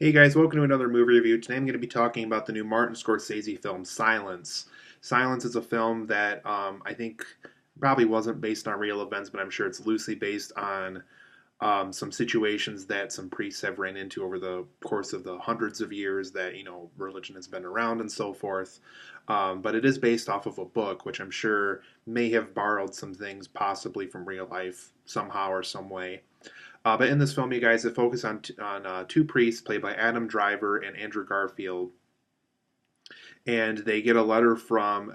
Hey guys, welcome to another movie review. Today I'm going to be talking about the new Martin Scorsese film, Silence. Silence is a film that I think probably wasn't based on real events, but I'm sure it's loosely based on some situations that some priests have ran into over the course of the hundreds of years that, religion has been around and so forth. But it is based off of a book, which I'm sure may have borrowed some things possibly from real life somehow or some way. But in this film, you guys, it focus on two priests played by Adam Driver and Andrew Garfield, and they get a letter from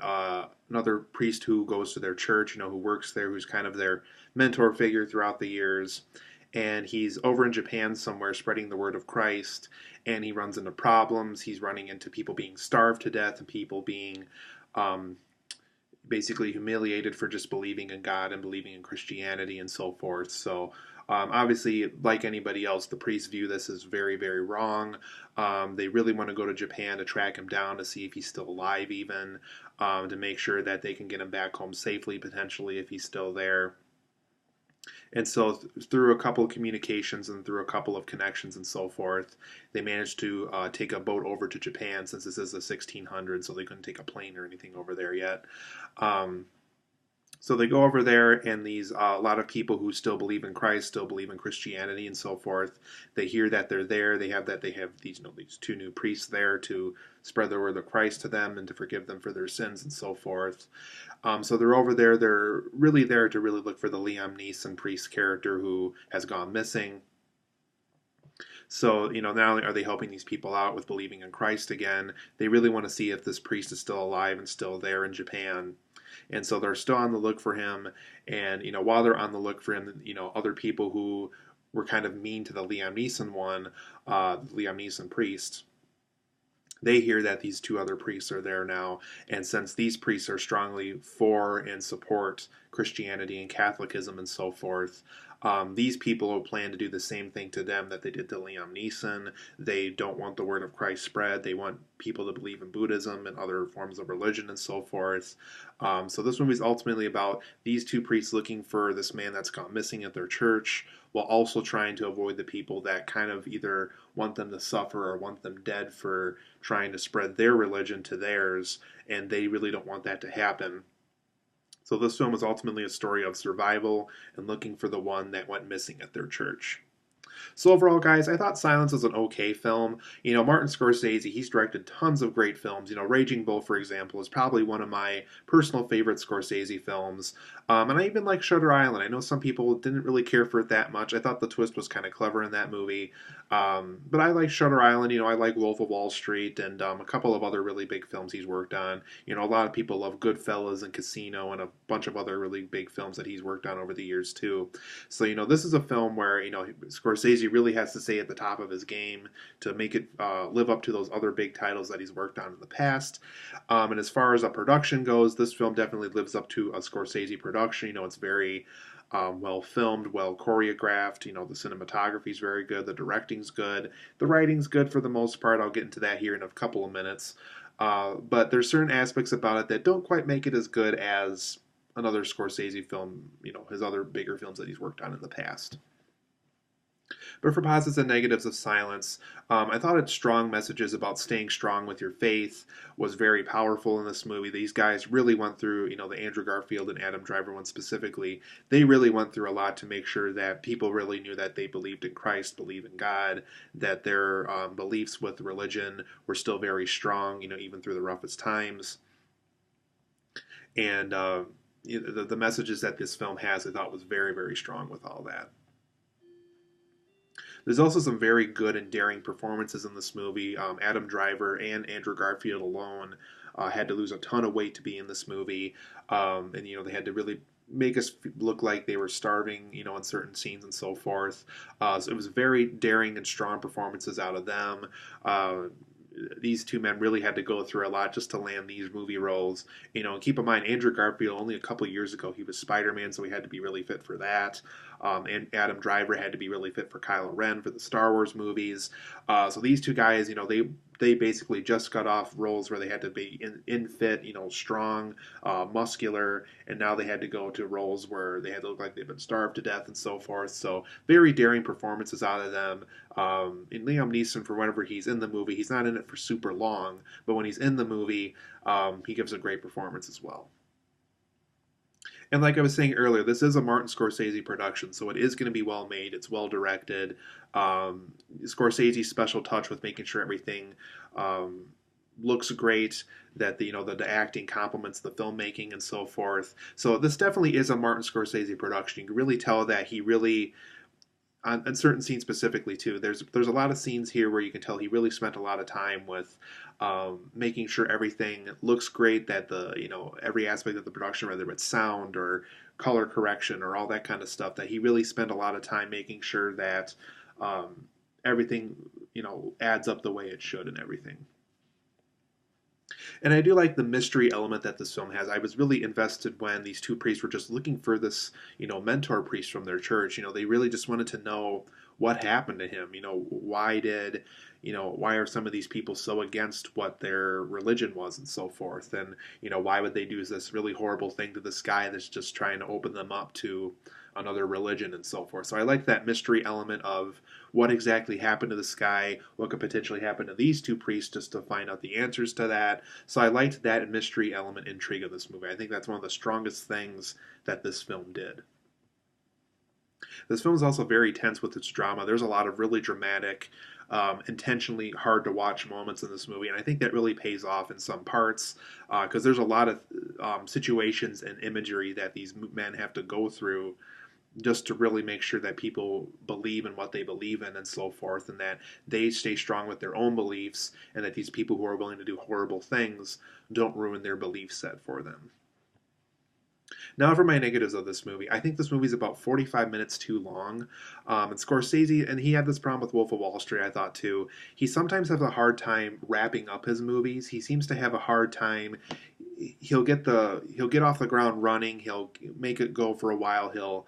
another priest who goes to their church, who works there, who's kind of their mentor figure throughout the years. And he's over in Japan somewhere spreading the word of Christ, and he runs into problems. He's running into people being starved to death and people being um, basically humiliated for just believing in God and believing in Christianity and so forth. So, obviously, like anybody else, the priests view this as very, very wrong. They really want to go to Japan to track him down to see if he's still alive, even to make sure that they can get him back home safely, potentially, if he's still there. And so, through a couple of communications and through a couple of connections and so forth, they managed to take a boat over to Japan since this is the 1600s, so they couldn't take a plane or anything over there yet. Um, so they go over there, and these a lot of people who still believe in Christ, still believe in Christianity, and so forth. They hear that they're there. They have these two new priests there to spread the word of Christ to them and to forgive them for their sins and so forth. So they're over there. They're really there to really look for the Liam Neeson priest character who has gone missing. So, not only are they helping these people out with believing in Christ again, they really want to see if this priest is still alive and still there in Japan. And so they're still on the look for him. And, while they're on the look for him, other people who were kind of mean to the Liam Neeson Liam Neeson priest, they hear that these two other priests are there now. And since these priests are strongly for and support Christianity and Catholicism and so forth, these people plan to do the same thing to them that they did to Liam Neeson. They don't want the word of Christ spread. They want people to believe in Buddhism and other forms of religion and so forth. So this movie is ultimately about these two priests looking for this man that's gone missing at their church, while also trying to avoid the people that kind of either want them to suffer or want them dead for trying to spread their religion to theirs, and they really don't want that to happen. So this film is ultimately a story of survival and looking for the one that went missing at their church. So overall, guys, I thought Silence was an okay film. Martin Scorsese, he's directed tons of great films. Raging Bull, for example, is probably one of my personal favorite Scorsese films. And I even like Shutter Island. I know some people didn't really care for it that much. I thought the twist was kind of clever in that movie. But I like Shutter Island. I like Wolf of Wall Street and a couple of other really big films he's worked on. A lot of people love Goodfellas and Casino and a bunch of other really big films that he's worked on over the years, too. So, this is a film where, Scorsese really has to stay at the top of his game to make it live up to those other big titles that he's worked on in the past. And as far as a production goes, this film definitely lives up to a Scorsese production. It's very well filmed, well choreographed. The cinematography is very good, the directing's good, the writing's good for the most part. I'll get into that here in a couple of minutes. But there's certain aspects about it that don't quite make it as good as another Scorsese film, his other bigger films that he's worked on in the past. But for positives and negatives of Silence, I thought its strong messages about staying strong with your faith was very powerful in this movie. These guys really went through, the Andrew Garfield and Adam Driver one specifically, they really went through a lot to make sure that people really knew that they believed in Christ, believed in God, that their beliefs with religion were still very strong, even through the roughest times. And the messages that this film has, I thought was very, very strong with all that. There's also some very good and daring performances in this movie. Adam Driver and Andrew Garfield alone had to lose a ton of weight to be in this movie, and they had to really make us look like they were starving, in certain scenes and so forth. So it was very daring and strong performances out of them. These two men really had to go through a lot just to land these movie roles. Keep in mind, Andrew Garfield, only a couple years ago, he was Spider-Man, so he had to be really fit for that. And Adam Driver had to be really fit for Kylo Ren for the Star Wars movies. So these two guys, they basically just got off roles where they had to be in fit, strong, muscular, and now they had to go to roles where they had to look like they've been starved to death and so forth. So very daring performances out of them. And Liam Neeson, for whenever he's in the movie, he's not in it for super long, but when he's in the movie, he gives a great performance as well. And like I was saying earlier, this is a Martin Scorsese production, so it is going to be well made. It's well directed. Scorsese's special touch with making sure everything looks great, that the acting complements the filmmaking and so forth. So this definitely is a Martin Scorsese production. You can really tell that he really, on certain scenes specifically too, there's a lot of scenes here where you can tell he really spent a lot of time with making sure everything looks great, that every aspect of the production, whether it's sound or color correction or all that kind of stuff, that he really spent a lot of time making sure that everything adds up the way it should and everything. And I do like the mystery element that this film has. I was really invested when these two priests were just looking for this, mentor priest from their church. They really just wanted to know what happened to him. Why are some of these people so against what their religion was and so forth? And, why would they do this really horrible thing to this guy that's just trying to open them up to another religion and so forth. So I like that mystery element of what exactly happened to this guy, what could potentially happen to these two priests, just to find out the answers to that. So I liked that mystery element intrigue of this movie. I think that's one of the strongest things that this film did. This film is also very tense with its drama. There's a lot of really dramatic, intentionally hard to watch moments in this movie, and I think that really pays off in some parts, because there's a lot of situations and imagery that these men have to go through just to really make sure that people believe in what they believe in and so forth, and that they stay strong with their own beliefs, and that these people who are willing to do horrible things don't ruin their belief set for them. Now for my negatives of this movie. I think this movie is about 45 minutes too long. And Scorsese, and he had this problem with Wolf of Wall Street, I thought too. He sometimes has a hard time wrapping up his movies. He seems to have a hard time. He'll get off the ground running. He'll make it go for a while. He'll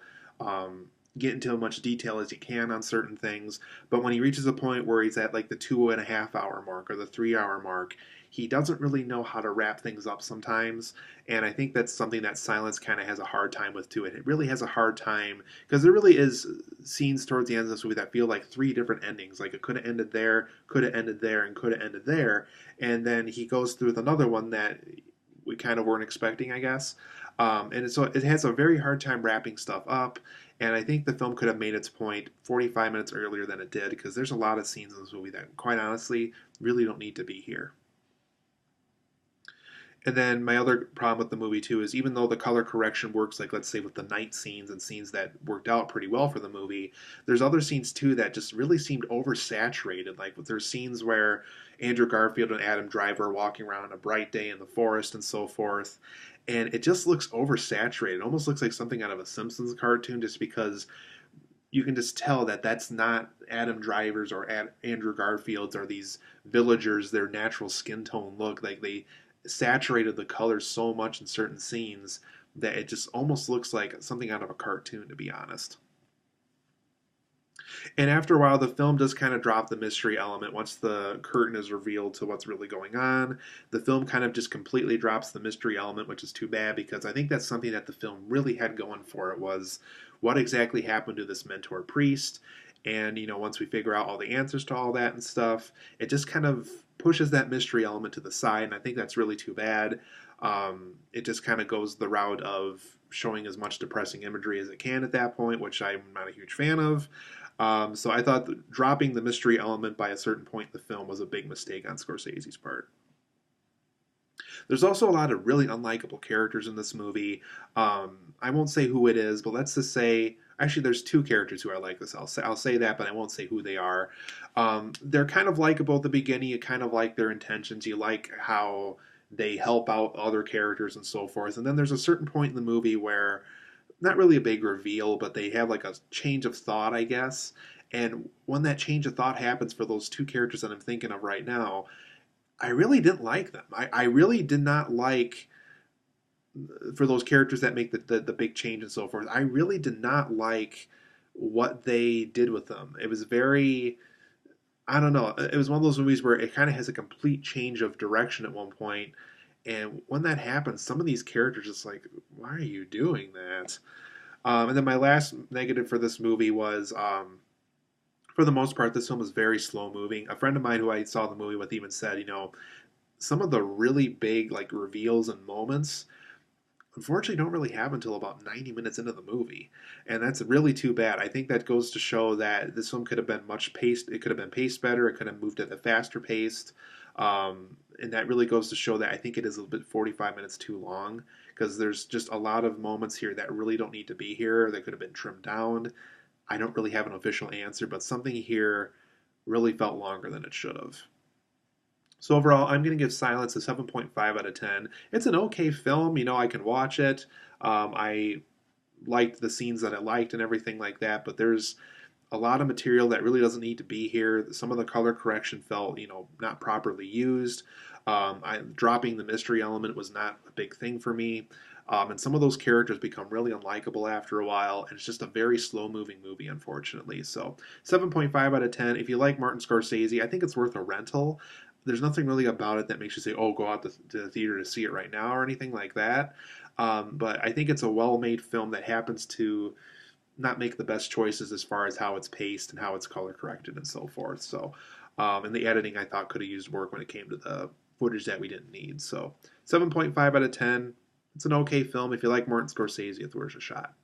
get into as much detail as he can on certain things. But when he reaches a point where he's at like the 2.5 hour mark or the 3 hour mark, he doesn't really know how to wrap things up sometimes, and I think that's something that Silence kind of has a hard time with too. It really has a hard time, because there really is scenes towards the end of this movie that feel like 3 different endings. Like it could have ended there, could have ended there, and could have ended there, and then he goes through with another one that we kind of weren't expecting, I guess. And so it has a very hard time wrapping stuff up, and I think the film could have made its point 45 minutes earlier than it did, because there's a lot of scenes in this movie that, quite honestly, really don't need to be here. And then my other problem with the movie too is, even though the color correction works, like let's say with the night scenes and scenes that worked out pretty well for the movie, there's other scenes too that just really seemed oversaturated. Like there's scenes where Andrew Garfield and Adam Driver are walking around on a bright day in the forest and so forth, and it just looks oversaturated. It almost looks like something out of a Simpsons cartoon, just because you can just tell that that's not Adam Driver's or Andrew Garfield's or these villagers, their natural skin tone look. Like they saturated the colors so much in certain scenes that it just almost looks like something out of a cartoon, to be honest. And after a while, the film does kind of drop the mystery element. Once the curtain is revealed to what's really going on, the film kind of just completely drops the mystery element, which is too bad, because I think that's something that the film really had going for it, was what exactly happened to this mentor priest. And, once we figure out all the answers to all that and stuff, it just kind of pushes that mystery element to the side, and I think that's really too bad. It just kind of goes the route of showing as much depressing imagery as it can at that point, which I'm not a huge fan of. So I thought that dropping the mystery element by a certain point in the film was a big mistake on Scorsese's part. There's also a lot of really unlikable characters in this movie. I won't say who it is, but let's just say, actually, there's 2 characters who I like this. I'll say that, but I won't say who they are. They're kind of likable at the beginning. You kind of like their intentions. You like how they help out other characters and so forth. And then there's a certain point in the movie where, not really a big reveal, but they have like a change of thought, I guess. And when that change of thought happens for those 2 characters that I'm thinking of right now, I really didn't like them. I really did not like, for those characters that make the big change and so forth, I really did not like what they did with them. It was very, I don't know. It was one of those movies where it kind of has a complete change of direction at one point, and when that happens, some of these characters just like, why are you doing that? And then my last negative for this movie was, for the most part, this film is very slow moving. A friend of mine who I saw the movie with even said, some of the really big like reveals and moments unfortunately don't really happen until about 90 minutes into the movie, and that's really too bad. I think that goes to show that this film could have been much paced. It could have been paced better. It could have moved at a faster pace, and that really goes to show that I think it is a little bit 45 minutes too long, because there's just a lot of moments here that really don't need to be here. That could have been trimmed down. I don't really have an official answer, but something here really felt longer than it should have. So overall, I'm going to give Silence a 7.5 out of 10. It's an okay film. I can watch it. I liked the scenes that I liked and everything like that, but there's a lot of material that really doesn't need to be here. Some of the color correction felt, not properly used. Dropping the mystery element was not a big thing for me. And some of those characters become really unlikable after a while, and it's just a very slow-moving movie, unfortunately. So 7.5 out of 10. If you like Martin Scorsese, I think it's worth a rental. There's nothing really about it that makes you say, oh, go out to the theater to see it right now or anything like that. But I think it's a well-made film that happens to not make the best choices as far as how it's paced and how it's color corrected and so forth. So, and the editing I thought could have used work when it came to the footage that we didn't need. So 7.5 out of 10. It's an okay film. If you like Martin Scorsese, it's worth a shot.